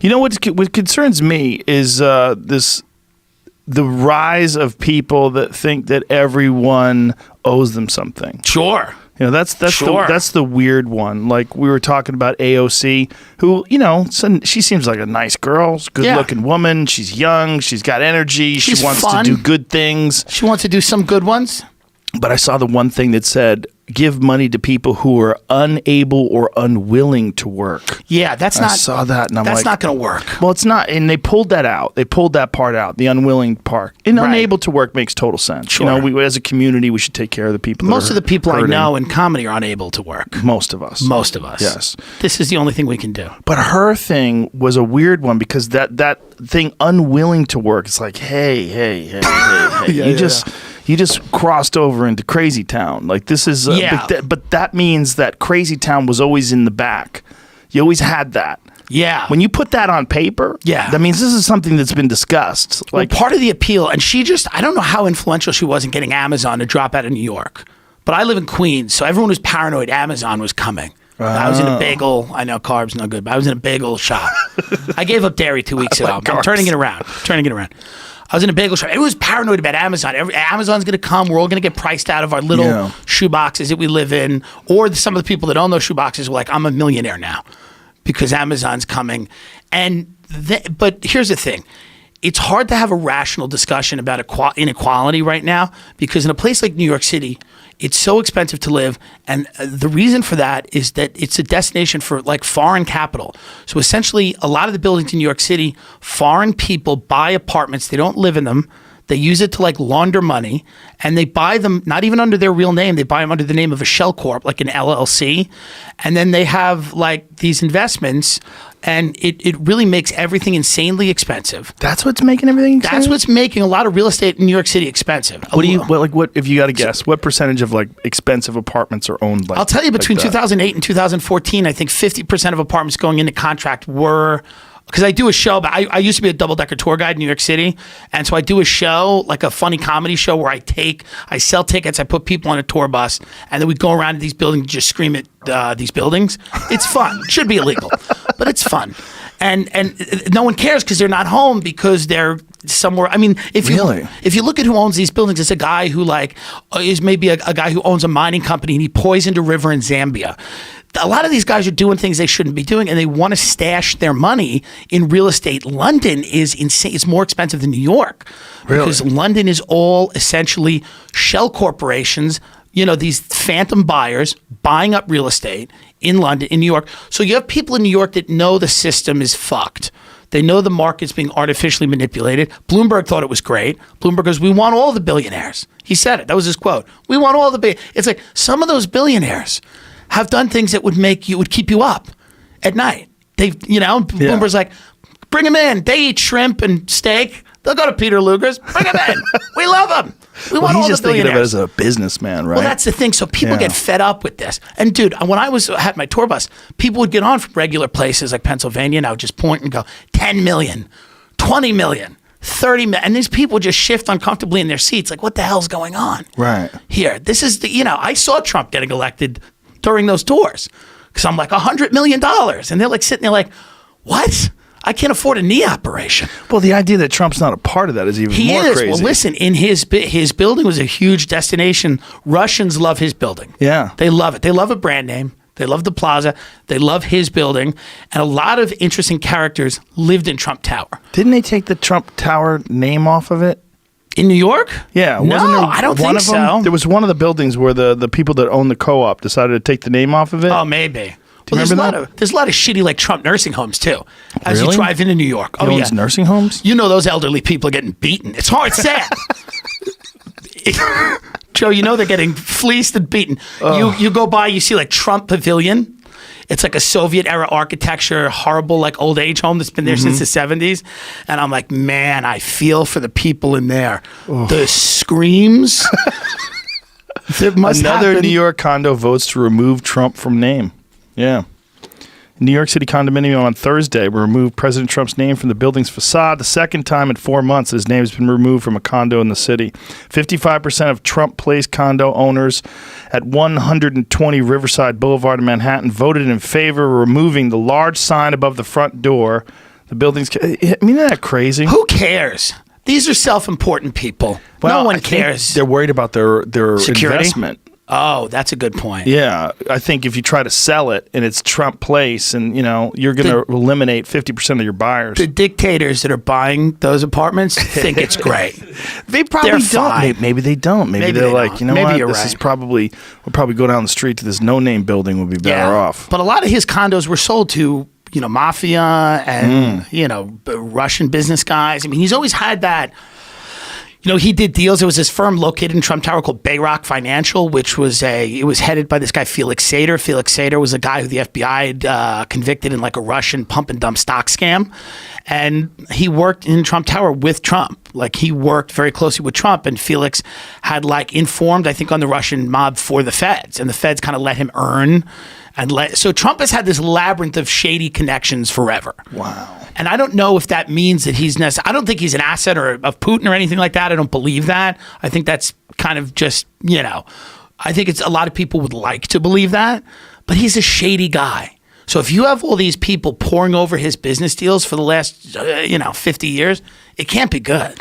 You know what concerns me is the rise of people that think that everyone owes them something. Sure. You know, that's the weird one. Like we were talking about AOC, who, you know, she seems like a nice girl, good-looking woman. She's young. She's got energy. She wants to do good things. She wants to do some good ones. But I saw the one thing that said, give money to people who are unable or unwilling to work. Yeah, I saw that, and I'm like, that's not going to work. Well, it's not, and they pulled that out. They pulled that part out, the unwilling part. And unable to work makes total sense. Sure. You know, we as a community, we should take care of the people. Most of the people hurting. I know in comedy are unable to work. Most of us. Yes. This is the only thing we can do. But her thing was a weird one because that thing, unwilling to work, it's like, hey. You just crossed over into Crazy Town. Like this is, but that means that Crazy Town was always in the back. You always had that. Yeah. When you put that on paper, that means this is something that's been discussed. Like part of the appeal, and I don't know how influential she was in getting Amazon to drop out of New York. But I live in Queens, so everyone was paranoid Amazon was coming. I was in a bagel. I know carbs no good, but I was in a bagel shop. I gave up dairy 2 weeks ago. I'm turning it around. I was in a bagel shop. Everyone was paranoid about Amazon. Amazon's going to come. We're all going to get priced out of our little shoe boxes that we live in. Or some of the people that own those shoe boxes were like, I'm a millionaire now because Amazon's coming. But here's the thing. It's hard to have a rational discussion about inequality right now because in a place like New York City, it's so expensive to live. And the reason for that is that it's a destination for like foreign capital. So essentially, a lot of the buildings in New York City, foreign people buy apartments. They don't live in them. They use it to like launder money, and they buy them not even under their real name. They buy them under the name of a shell corp, like an LLC. And then they have like these investments, and it really makes everything insanely expensive. That's what's making everything expensive? That's what's making a lot of real estate in New York City expensive. What if you got to guess, what percentage of like expensive apartments are owned by? I'll tell you, between 2008 and 2014, I think 50% of apartments going into contract were, because I do a show, but I used to be a double-decker tour guide in New York City, and so I do a show, like a funny comedy show where I sell tickets, I put people on a tour bus, and then we go around to these buildings and just scream at these buildings. It's fun. It should be illegal, but it's fun. And no one cares because they're not home because they're somewhere. I mean, if you look at who owns these buildings, it's a guy who is maybe a guy who owns a mining company and he poisoned a river in Zambia. A lot of these guys are doing things they shouldn't be doing, and they want to stash their money in real estate. London is insane. It's more expensive than New York because London is all essentially shell corporations, these phantom buyers buying up real estate in London, in New York. So you have people in New York that know the system is fucked. They know the market's being artificially manipulated. Bloomberg thought it was great. Bloomberg goes, we want all the billionaires. He said it. That was his quote. We want all the It's like some of those billionaires have done things that would keep you up at night. Bloomberg's like, bring them in. They eat shrimp and steak. They'll go to Peter Luger's. Bring them in. We love them. We want all the billionaires. He's just thinking of it as a businessman, right? Well, that's the thing. So people get fed up with this. And dude, when I had my tour bus, people would get on from regular places like Pennsylvania, and I would just point and go, 10 million, 20 million. 30 million, and these people just shift uncomfortably in their seats. Like, what the hell's going on? Right. Here, this is I saw Trump getting elected during those tours because I'm like $100 million, and they're like sitting there like, what? I can't afford a knee operation. Well, the idea that Trump's not a part of that is even more crazy. Well, listen, in his building was a huge destination. Russians love his building. Yeah. They love it. They love a brand name. They love the plaza. They love his building. And a lot of interesting characters lived in Trump Tower. Didn't they take the Trump Tower name off of it? In New York? Yeah. No, I don't think so. There was one of the buildings where the people that own the co-op decided to take the name off of it. Oh, maybe. There's a lot of shitty like Trump nursing homes too. As you drive into New York. He owns nursing homes? Those elderly people are getting beaten. It's hard, sad. Joe, they're getting fleeced and beaten. You go by, you see like Trump Pavilion. It's like a Soviet era architecture, horrible like old age home that's been there since the 70s. And I'm like, man, I feel for the people in there. The screams. Another New York condo votes to remove Trump from name. Yeah. New York City condominium on Thursday removed President Trump's name from the building's facade. The second time in 4 months his name has been removed from a condo in the city. 55% of Trump Place condo owners at 120 Riverside Boulevard in Manhattan voted in favor of removing the large sign above the front door The buildings. I mean, isn't that crazy? Who cares? These are self-important people. Well, no one I think cares. they're worried about their Security? investment. Oh, that's a good point. Yeah, I think if you try to sell it and it's Trump Place, and you're going to eliminate 50% of your buyers. The dictators that are buying those apartments think it's great. They probably They're don't. fine. Maybe they don't. Maybe they're they like, don't. you know Maybe what? you're This right. is probably we'll probably go down the street to this no-name building. We'll be better off. But a lot of his condos were sold to mafia and Russian business guys. I mean, he's always had that. He did deals. There was this firm located in Trump Tower called Bayrock Financial, which was headed by this guy, Felix Sater. Felix Sater was a guy who the FBI had convicted in like a Russian pump and dump stock scam. And he worked in Trump Tower with Trump. Like, he worked very closely with Trump, and Felix had informed, I think, on the Russian mob for the feds, and the feds kind of let him earn. So Trump has had this labyrinth of shady connections forever. Wow. And I don't know if that means that I don't think he's an asset of Putin or anything like that. I don't believe that. I think that's kind of just, I think it's a lot of people would like to believe that, but he's a shady guy. So if you have all these people pouring over his business deals for the last, 50 years, it can't be good.